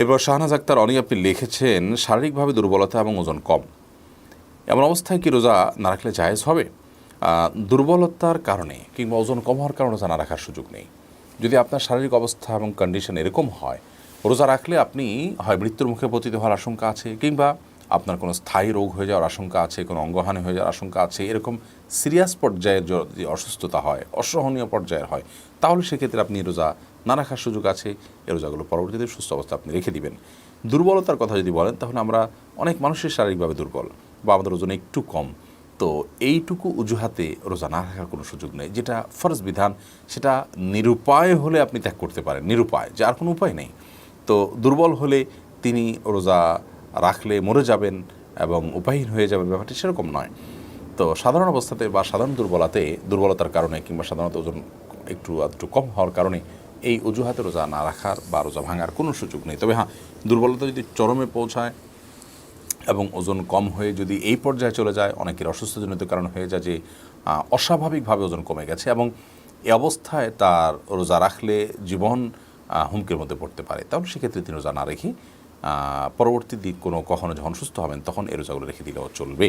এরপর শাহনাজ আক্তার অনি আপনি লিখেছেন, শারীরিকভাবে দুর্বলতা এবং ওজন কম, এমন অবস্থায় কি রোজা না রাখলে জায়েজ হবে? দুর্বলতার কারণে কিংবা ওজন কম হওয়ার কারণে রোজা না রাখার সুযোগ নেই। যদি আপনার শারীরিক অবস্থা এবং কন্ডিশন এরকম হয়, রোজা রাখলে আপনি হয় মৃত্যুর মুখে পতিত হওয়ার আশঙ্কা আছে, কিংবা আপনার কোনো স্থায়ী রোগ হয়ে যাওয়ার আশঙ্কা আছে, কোনো অঙ্গহানি হয়ে যাওয়ার আশঙ্কা আছে, এরকম সিরিয়াস পর্যায়ের যদি অসুস্থতা হয়, অসহনীয় পর্যায়ের হয়, তাহলে সেক্ষেত্রে আপনি রোজা না রাখার সুযোগ আছে। এই রোজাগুলো পরবর্তীতে সুস্থ অবস্থা আপনি রেখে দিবেন। দুর্বলতার কথা যদি বলেন, তাহলে আমরা অনেক মানুষের শারীরিকভাবে দুর্বল বা আমাদের ওজন একটু কম, তো এইটুকু অজুহাতে রোজা না রাখার কোনো সুযোগ নেই। যেটা ফরজ বিধান, সেটা নিরুপায় হলে আপনি ত্যাগ করতে পারেন, নিরুপায় যে আর কোনো উপায় নেই। তো দুর্বল হলে তিনি রোজা রাখলে মরে যাবেন এবং উপায়হীন হয়ে যাবেন, ব্যাপারটি সেরকম নয়। তো সাধারণ অবস্থাতে বা সাধারণ দুর্বলতার কারণে কিংবা সাধারণত ওজন একটু কম হওয়ার কারণে এই অজুহাতে রোজা না রাখার বা রোজা ভাঙার কোনো সুযোগ নেই। তবে হ্যাঁ, দুর্বলতা যদি চরমে পৌঁছায় এবং ওজন কম হয়ে যদি এই পর্যায়ে চলে যায়, অনেকের অসুস্থজনিত কারণ হয়ে যায় যে অস্বাভাবিকভাবে ওজন কমে গেছে, এবং এই অবস্থায় তার রোজা রাখলে জীবন হুমকির মধ্যে পড়তে পারে, তাহলে সেক্ষেত্রে তিনি রোজা না রেখে পরবর্তী দিন কখনো যখন সুস্থ হবেন তখন এই রোজাগুলো রেখে দিলেও চলবে।